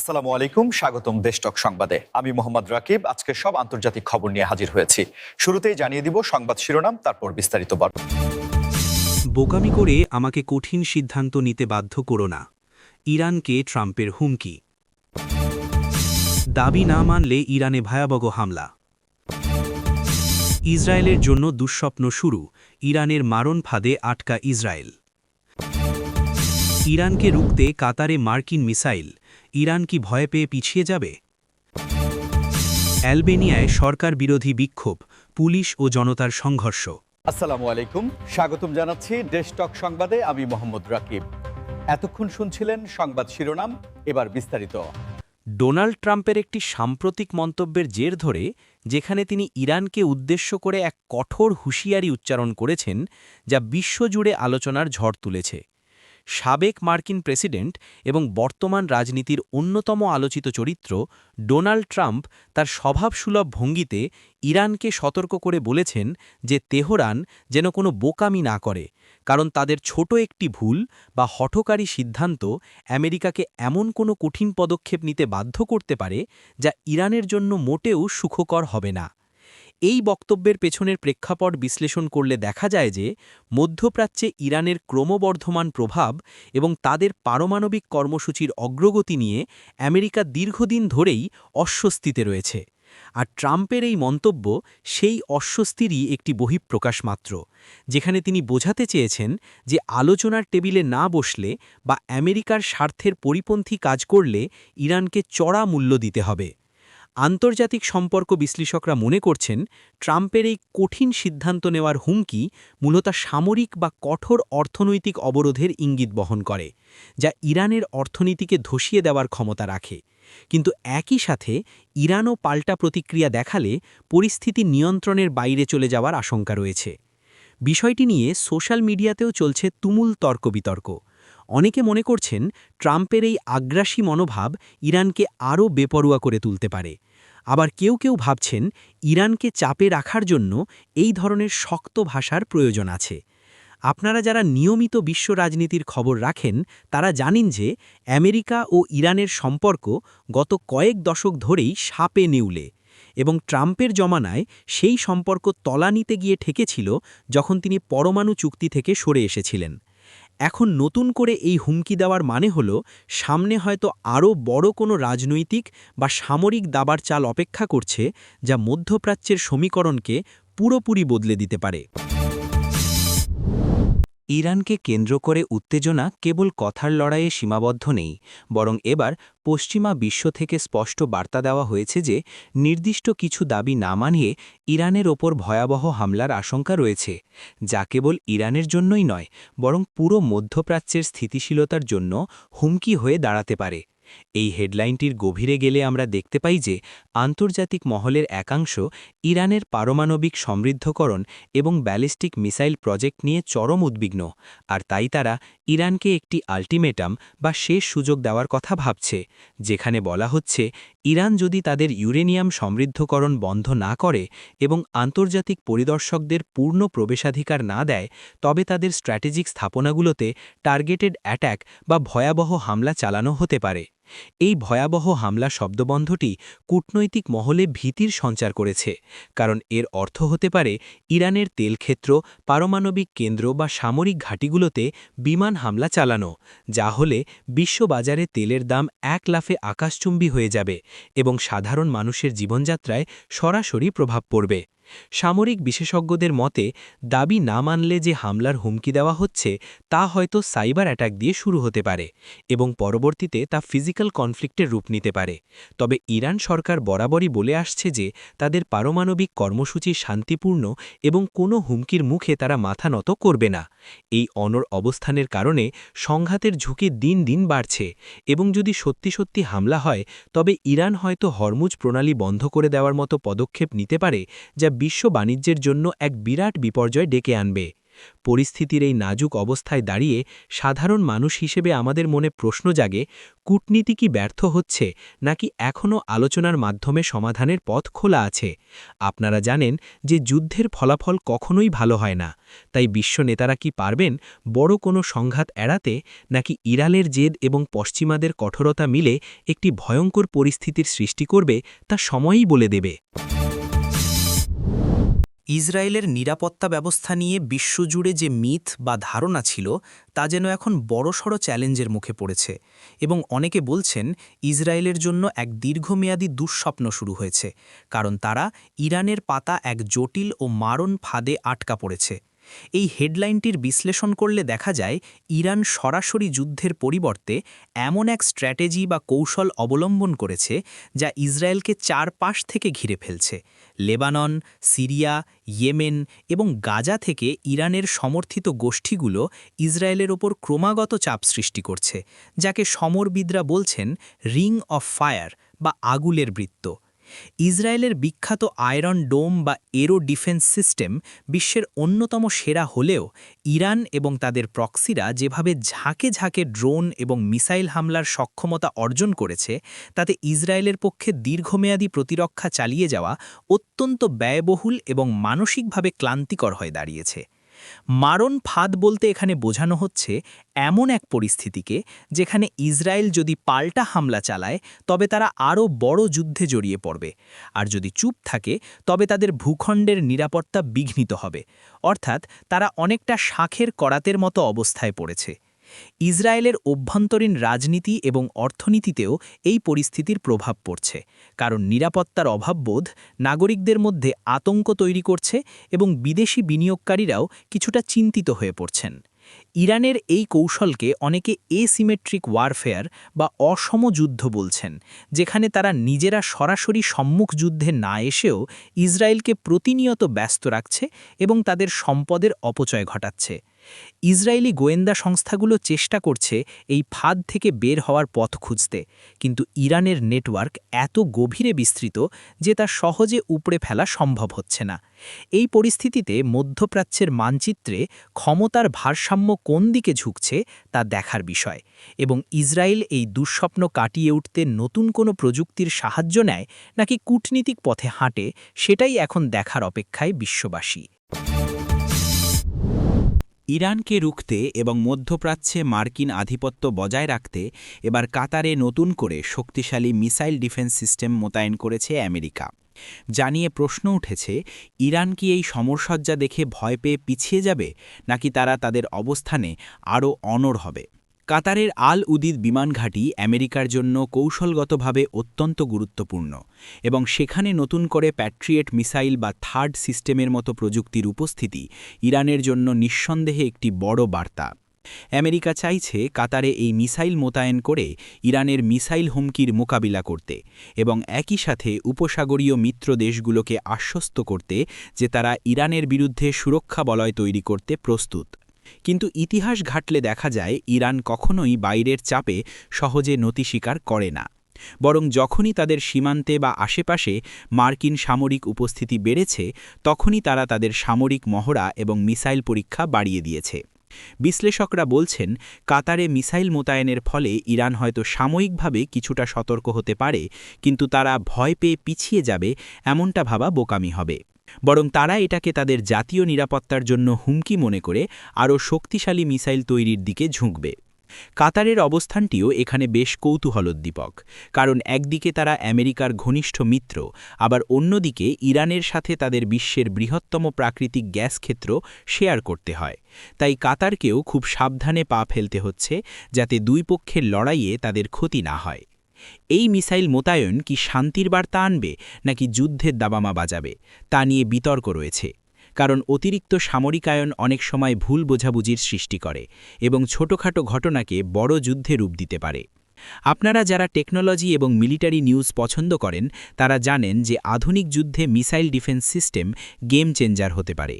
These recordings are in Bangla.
আসসালামু আলাইকুম, স্বাগতম দেশটক সংবাদে। আমি মোহাম্মদ রাকিব। আজকে সব আন্তর্জাতিক খবর নিয়ে হাজির হয়েছি। শুরুতেই জানিয়ে দিব সংবাদ শিরোনাম, তারপর বিস্তারিত বর্ণনা। বোকামি করে আমাকে কঠিন সিদ্ধান্ত নিতে বাধ্য করো না, ইরানকে ট্রাম্পের হুমকি। দাবি না মানলে ইরানে ভয়াবহ হামলা। ইসরায়েলের জন্য দুঃস্বপ্ন শুরু, ইরানের মারণ ফাঁদে আটকা ইসরায়েল। ইরানকে রুখতে কাতারে মার্কিন মিসাইল, ইরান কি ভয় পেয়ে পিছিয়ে যাবে? অ্যালবেনিয়ায় সরকার বিরোধী বিক্ষোভ, পুলিশ ও জনতার সংঘর্ষ। আসসালামু আলাইকুম, স্বাগতম জানাচ্ছি দেশটক সংবাদে। আমি মোহাম্মদ রাকিব। এতক্ষণ শুনছিলেন সংবাদ শিরোনাম, এবার বিস্তারিত। ডোনাল্ড ট্রাম্পের একটি সাম্প্রতিক মন্তব্যের জের ধরে, যেখানে তিনি ইরানকে উদ্দেশ্য করে এক কঠোর হুঁশিয়ারি উচ্চারণ করেছেন, যা বিশ্বজুড়ে আলোচনার ঝড় তুলেছে। সাবেক মার্কিন প্রেসিডেন্ট এবং বর্তমান রাজনীতির অন্যতম আলোচিত চরিত্র ডোনাল্ড ট্রাম্প তার স্বভাবসুলভ ভঙ্গিতে ইরানকে সতর্ক করে বলেছেন যে তেহরান যেন কোনো বোকামি না করে, কারণ তাদের ছোট একটি ভুল বা হঠকারী সিদ্ধান্ত আমেরিকাকে এমন কোনো কঠিন পদক্ষেপ নিতে বাধ্য করতে পারে যা ইরানের জন্য মোটেও সুখকর হবে না। এই বক্তব্যের পেছনের প্রেক্ষাপট বিশ্লেষণ করলে দেখা যায় যে মধ্যপ্রাচ্যে ইরানের ক্রমবর্ধমান প্রভাব এবং তাদের পারমাণবিক কর্মসূচির অগ্রগতি নিয়ে আমেরিকা দীর্ঘদিন ধরেই অস্বস্তিতে রয়েছে। আর ট্রাম্পের এই মন্তব্য সেই অস্বস্তিরই একটি বহিঃপ্রকাশ মাত্র, যেখানে তিনি বোঝাতে চেয়েছেন যে আলোচনার টেবিলে না বসলে বা আমেরিকার স্বার্থের পরিপন্থী কাজ করলে ইরানকে চড়া মূল্য দিতে হবে। আন্তর্জাতিক সম্পর্ক বিশ্লেষকরা মনে করছেন, ট্রাম্পের এই কঠিন সিদ্ধান্ত নেওয়ার হুমকি মূলত সামরিক বা কঠোর অর্থনৈতিক অবরোধের ইঙ্গিত বহন করে, যা ইরানের অর্থনীতিকে ধসিয়ে দেওয়ার ক্ষমতা রাখে। কিন্তু একই সাথে ইরানও পাল্টা প্রতিক্রিয়া দেখালে পরিস্থিতি নিয়ন্ত্রণের বাইরে চলে যাওয়ার আশঙ্কা রয়েছে। বিষয়টি নিয়ে সোশ্যাল মিডিয়াতেও চলছে তুমুল তর্ক-বিতর্ক। অনেকে মনে করছেন, ট্রাম্পের এই আগ্রাসী মনোভাব ইরানকে আরও বেপরোয়া করে তুলতে পারে। আবার কেউ কেউ ভাবছেন, ইরানকে চাপে রাখার জন্য এই ধরনের শক্ত ভাষার প্রয়োজন আছে। আপনারা যারা নিয়মিত বিশ্ব রাজনীতির খবর রাখেন, তারা জানেন যে আমেরিকা ও ইরানের সম্পর্ক গত কয়েক দশক ধরেই সাপে নেউলে, এবং ট্রাম্পের জমানায় সেই সম্পর্ক তলানিতে গিয়ে ঠেকেছিল যখন তিনি পরমাণু চুক্তি থেকে সরে এসেছিলেন। এখন নতুন করে এই হুমকি দেওয়ার মানে হল, সামনে হয়তো আরও বড় কোনো রাজনৈতিক বা সামরিক দাবার চাল অপেক্ষা করছে, যা মধ্যপ্রাচ্যের সমীকরণকে পুরোপুরি বদলে দিতে পারে। ইরানকে কেন্দ্র করে উত্তেজনা কেবল কথার লড়াইয়ে সীমাবদ্ধ নেই, বরং এবার পশ্চিমা বিশ্ব থেকে স্পষ্ট বার্তা দেওয়া হয়েছে যে নির্দিষ্ট কিছু দাবি না মানিয়ে ইরানের ওপর ভয়াবহ হামলার আশঙ্কা রয়েছে, যা কেবল ইরানের জন্যই নয়, বরং পুরো মধ্যপ্রাচ্যের স্থিতিশীলতার জন্য হুমকি হয়ে দাঁড়াতে পারে। এই হেডলাইনটির গভীরে গেলে আমরা দেখতে পাই যে আন্তর্জাতিক মহলের একাংশ ইরানের পারমাণবিক সমৃদ্ধকরণ এবং ব্যালিস্টিক মিসাইল প্রজেক্ট নিয়ে চরম উদ্বিগ্ন, আর তাই তারা ইরানকে একটি আল্টিমেটাম বা শেষ সুযোগ দেওয়ার কথা ভাবছে, যেখানে বলা হচ্ছে, ইরান যদি তাদের ইউরেনিয়াম সমৃদ্ধকরণ বন্ধ না করে এবং আন্তর্জাতিক পরিদর্শকদের পূর্ণ প্রবেশাধিকার না দেয়, তবে তাদের স্ট্র্যাটেজিক স্থাপনাগুলোতে টার্গেটেড অ্যাট্যাক বা ভয়াবহ হামলা চালানো হতে পারে। এই ভয়াবহ হামলা শব্দবন্ধটি কূটনৈতিক মহলে ভীতির সঞ্চার করেছে, কারণ এর অর্থ হতে পারে ইরানের তেলক্ষেত্র, পারমাণবিক কেন্দ্র বা সামরিক ঘাঁটিগুলোতে বিমান হামলা চালানো, যা হলে বিশ্ববাজারে তেলের দাম এক লাফে আকাশচুম্বী হয়ে যাবে এবং সাধারণ মানুষের জীবনযাত্রায় সরাসরি প্রভাব পড়বে। সামরিক বিশেষজ্ঞদের মতে, দাবি না মানলে যে হামলার হুমকি দেওয়া হচ্ছে তা হয়তো সাইবার অ্যাটাক দিয়ে শুরু হতে পারে এবং পরবর্তীতে তা ফিজিক্যাল কনফ্লিক্টের রূপ নিতে পারে। তবে ইরান সরকার বরাবরই বলে আসছে যে তাদের পারমাণবিক কর্মসূচি শান্তিপূর্ণ এবং কোনো হুমকির মুখে তারা মাথা নত করবে না। এই অনড় অবস্থানের কারণে সংঘাতের ঝুঁকি দিন দিন বাড়ছে, এবং যদি সত্যি সত্যি হামলা হয়, তবে ইরান হয়তো হরমুজ প্রণালী বন্ধ করে দেওয়ার মতো পদক্ষেপ নিতে পারে, যা বিশ্ব বাণিজ্যের জন্য এক বিরাট বিপর্যয় ডেকে আনবে। পরিস্থিতির এই নাজুক অবস্থায় দাঁড়িয়ে সাধারণ মানুষ হিসেবে আমাদের মনে প্রশ্ন জাগে, কূটনীতি কি ব্যর্থ হচ্ছে নাকি এখনও আলোচনার মাধ্যমে সমাধানের পথ খোলা আছে? আপনারা জানেন যে যুদ্ধের ফলাফল কখনোই ভালো হয় না, তাই বিশ্ব নেতারা কি পারবেন বড় কোনো সংঘাত এড়াতে, নাকি ইরানের জেদ এবং পশ্চিমাদের কঠোরতা মিলে একটি ভয়ঙ্কর পরিস্থিতির সৃষ্টি করবে তা সময়ই বলে দেবে। ইসরায়েলের নিরাপত্তা ব্যবস্থা নিয়ে বিশ্বজুড়ে যে মিথ বা ধারণা ছিল তা যেন এখন বড়সড় চ্যালেঞ্জের মুখে পড়েছে, এবং অনেকে বলছেন ইসরায়েলের জন্য এক দীর্ঘমেয়াদী দুঃস্বপ্ন শুরু হয়েছে, কারণ তারা ইরানের পাতা এক জটিল ও মারণ ফাঁদে আটকা পড়েছে। এই হেডলাইনটির বিশ্লেষণ করলে দেখা যায় ইরান সরাসরি যুদ্ধের পরিবর্তে এমন এক স্ট্র্যাটেজি বা কৌশল অবলম্বন করেছে যা ইসরায়েলকে চারপাশ থেকে ঘিরে ফেলছে। লেবানন, সিরিয়া, ইয়েমেন এবং গাজা থেকে ইরানের সমর্থিত গোষ্ঠীগুলো ইসরায়েলের ওপর ক্রমাগত চাপ সৃষ্টি করছে, যাকে সমরবিদরা বলছেন রিং অফ ফায়ার বা আগুলের বৃত্ত। ইসরায়েলের বিখ্যাত আয়রন ডোম বা এরো ডিফেন্স সিস্টেম বিশ্বের অন্যতম সেরা হলেও ইরান এবং তাদের প্রক্সিরা যেভাবে ঝাঁকে ঝাঁকে ড্রোন এবং মিসাইল হামলার সক্ষমতা অর্জন করেছে, তাতে ইসরায়েলের পক্ষে দীর্ঘমেয়াদী প্রতিরক্ষা চালিয়ে যাওয়া অত্যন্ত ব্যয়বহুল এবং মানসিকভাবে ক্লান্তিকর হয়ে দাঁড়িয়েছে। মারণ ফাঁদ বলতে এখানে বোঝানো হচ্ছে এমন এক পরিস্থিতিকে যেখানে ইসরায়েল যদি পাল্টা হামলা চালায় তবে তারা আরও বড় যুদ্ধে জড়িয়ে পড়বে, আর যদি চুপ থাকে তবে তাদের ভূখণ্ডের নিরাপত্তা বিঘ্নিত হবে। অর্থাৎ তারা অনেকটা শাঁখের করাতের মতো অবস্থায় পড়েছে। ইসরায়েলের অভ্যন্তরীণ রাজনীতি এবং অর্থনীতিতেও এই পরিস্থিতির প্রভাব পড়ছে, কারণ নিরাপত্তার অভাববোধ নাগরিকদের মধ্যে আতঙ্ক তৈরি করছে এবং বিদেশি বিনিয়োগকারীরাও কিছুটা চিন্তিত হয়ে পড়ছেন। ইরানের এই কৌশলকে অনেকে এসিমেট্রিক ওয়ারফেয়ার বা অসম যুদ্ধ বলছেন, যেখানে তারা নিজেরা সরাসরি সম্মুখ যুদ্ধে না এসেও ইসরায়েলকে প্রতিনিয়ত ব্যস্ত রাখছে এবং তাদের সম্পদের অপচয় ঘটাচ্ছে। ইসরায়েলি গোয়েন্দা সংস্থাগুলো চেষ্টা করছে এই ফাঁদ থেকে বের হওয়ার পথ খুঁজতে, কিন্তু ইরানের নেটওয়ার্ক এত গভীরে বিস্তৃত যে তা সহজে উপড়ে ফেলা সম্ভব হচ্ছে না। এই পরিস্থিতিতে মধ্যপ্রাচ্যের মানচিত্রে ক্ষমতার ভারসাম্য কোন দিকে ঝুঁকছে তা দেখার বিষয়, এবং ইসরায়েল এই দুঃস্বপ্ন কাটিয়ে উঠতে নতুন কোনো প্রযুক্তির সাহায্য নেয় নাকি কূটনীতিক পথে হাঁটে, সেটাই এখন দেখার অপেক্ষায় বিশ্ববাসী। ইরানকে রুখতে এবং মধ্যপ্রাচ্যে মার্কিন আধিপত্য বজায় রাখতে এবার কাতারে নতুন করে শক্তিশালী মিসাইল ডিফেন্স সিস্টেম মোতায়েন করেছে আমেরিকা। জানিয়ে প্রশ্ন উঠেছে, ইরান কি এই সমরসজ্জা দেখে ভয় পেয়ে পিছিয়ে যাবে, নাকি তারা তাদের অবস্থানে আরও অনড় হবে? কাতারের আল উদিদ বিমানঘাঁটি আমেরিকার জন্য কৌশলগতভাবে অত্যন্ত গুরুত্বপূর্ণ, এবং সেখানে নতুন করে প্যাট্রিয়েট মিসাইল বা থার্ড সিস্টেমের মতো প্রযুক্তির উপস্থিতি ইরানের জন্য নিঃসন্দেহে একটি বড় বার্তা। আমেরিকা চাইছে কাতারে এই মিসাইল মোতায়েন করে ইরানের মিসাইল হুমকির মোকাবিলা করতে, এবং একই সাথে উপসাগরীয় মিত্র দেশগুলোকে আশ্বস্ত করতে যে তারা ইরানের বিরুদ্ধে সুরক্ষা বলয় তৈরি করতে প্রস্তুত। কিন্তু ইতিহাস ঘাটলে দেখা যায় ইরান কখনোই বাইরের চাপে সহজে নতি স্বীকার করে না, বরং যখনই তাদের সীমান্তে বা আশেপাশে মার্কিন সামরিক উপস্থিতি বেড়েছে তখনই তারা তাদের সামরিক মহড়া এবং মিসাইল পরীক্ষা বাড়িয়ে দিয়েছে। বিশ্লেষকরা বলছেন, কাতারে মিসাইল মোতায়েনের ফলে ইরান হয়তো সাময়িকভাবে কিছুটা সতর্ক হতে পারে, কিন্তু তারা ভয় পেয়ে পিছিয়ে যাবে এমনটা ভাবা বোকামি হবে। বরং তারা এটাকে তাদের জাতীয় নিরাপত্তার জন্য হুমকি মনে করে আরও শক্তিশালী মিসাইল তৈরির দিকে ঝুঁকবে। কাতারের অবস্থানটিও এখানে বেশ কৌতূহলোদ্দীপক, কারণ একদিকে তারা আমেরিকার ঘনিষ্ঠ মিত্র, আবার অন্যদিকে ইরানের সাথে তাদের বিশ্বের বৃহত্তম প্রাকৃতিক গ্যাস ক্ষেত্র শেয়ার করতে হয়। তাই কাতারকেও খুব সাবধানে পা ফেলতে হচ্ছে, যাতে দুই পক্ষের লড়াইয়ে তাদের ক্ষতি না হয়। এই মিসাইল মোতায়েন কি শান্তির বার্তা আনবে নাকি যুদ্ধের দাবামা বাজাবে, তা নিয়ে বিতর্ক রয়েছে, কারণ অতিরিক্ত সামরিকায়ন অনেক সময় ভুল বোঝাবুঝির সৃষ্টি করে এবং ছোটখাটো ঘটনাকে বড় যুদ্ধে রূপ দিতে পারে। আপনারা যারা টেকনোলজি এবং মিলিটারি নিউজ পছন্দ করেন তারা জানেন যে আধুনিক যুদ্ধে missile defence system game changer হতে পারে।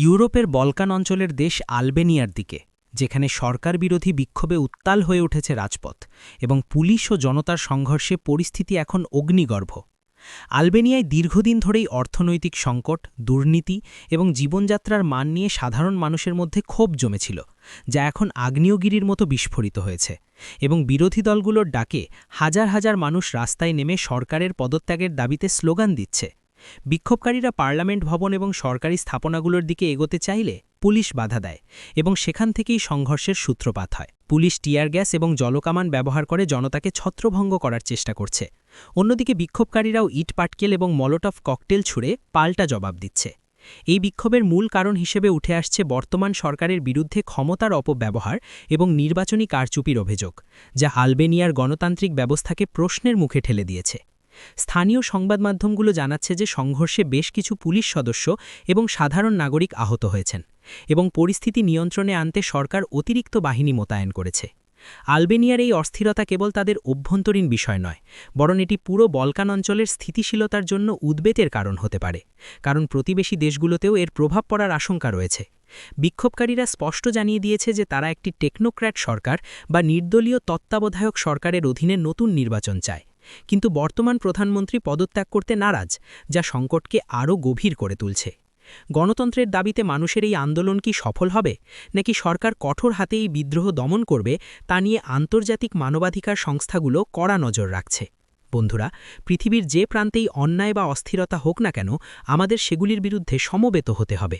ইউরোপের বলকান অঞ্চলের দেশ আলবেনিয়ার দিকে, যেখানে সরকার বিরোধী বিক্ষোভে উত্তাল হয়ে উঠেছে রাজপথ, এবং পুলিশ ও জনতার সংঘর্ষে পরিস্থিতি এখন অগ্নিগর্ভ। আলবেনিয়ায় দীর্ঘদিন ধরেই অর্থনৈতিক সংকট, দুর্নীতি এবং জীবনযাত্রার মান নিয়ে সাধারণ মানুষের মধ্যে ক্ষোভ জমেছিল, যা এখন আগ্নেয়গিরির মতো বিস্ফোরিত হয়েছে এবং বিরোধী দলগুলোর ডাকে হাজার হাজার মানুষ রাস্তায় নেমে সরকারের পদত্যাগের দাবিতে স্লোগান দিচ্ছে। বিক্ষোভকারীরা পার্লামেন্ট ভবন এবং সরকারি স্থাপনাগুলোর দিকে এগোতে চাইলে পুলিশ বাধা দেয় এবং সেখান থেকেই সংঘর্ষের সূত্রপাত হয়। পুলিশ টিয়ার গ্যাস এবং জলকামান ব্যবহার করে জনতাকে ছত্রভঙ্গ করার চেষ্টা করছে। অন্যদিকে বিক্ষোভকারীরাও ইট পাটকেল এবং মলোটভ ককটেল ছুঁড়ে পাল্টা জবাব দিচ্ছে। এই বিক্ষোভের মূল কারণ হিসেবে উঠে আসছে বর্তমান সরকারের বিরুদ্ধে ক্ষমতার অপব্যবহার এবং নির্বাচনী কারচুপির অভিযোগ, যা আলবেনিয়ার গণতান্ত্রিক ব্যবস্থাকে প্রশ্নের মুখে ঠেলে দিয়েছে। স্থানীয় সংবাদ মাধ্যমগুলো জানাচ্ছে যে সংঘর্ষে বেশ কিছু পুলিশ সদস্য এবং সাধারণ নাগরিক আহত হয়েছেন এবং পরিস্থিতি নিয়ন্ত্রণে আনতে সরকার অতিরিক্ত বাহিনী মোতায়েন করেছে। আলবেনিয়ার এই অস্থিরতা কেবল তাদের অভ্যন্তরীণ বিষয় নয়, বরং এটি পুরো বলকান অঞ্চলের স্থিতিশীলতার জন্য উদ্বেগের কারণ হতে পারে, কারণ প্রতিবেশী দেশগুলোতেও এর প্রভাব পড়ার আশঙ্কা রয়েছে। বিক্ষোভকারীরা স্পষ্ট জানিয়ে দিয়েছে যে তারা একটি টেকনোক্র্যাট সরকার বা নির্দলীয় তত্ত্বাবধায়ক সরকারের অধীনে নতুন নির্বাচন চায়, কিন্তু বর্তমান প্রধানমন্ত্রী পদত্যাগ করতে নারাজ, যা সংকটকে আরও গভীর করে তুলছে। গণতন্ত্রের দাবিতে মানুষের এই আন্দোলন কি সফল হবে, নাকি সরকার কঠোর হাতে এই বিদ্রোহ দমন করবে, তা নিয়ে আন্তর্জাতিক মানবাধিকার সংস্থাগুলো কড়া নজর রাখছে। বন্ধুরা, পৃথিবীর যে প্রান্তেই অন্যায় বা অস্থিরতা হোক না কেন, আমাদের সেগুলির বিরুদ্ধে সমবেত হতে হবে।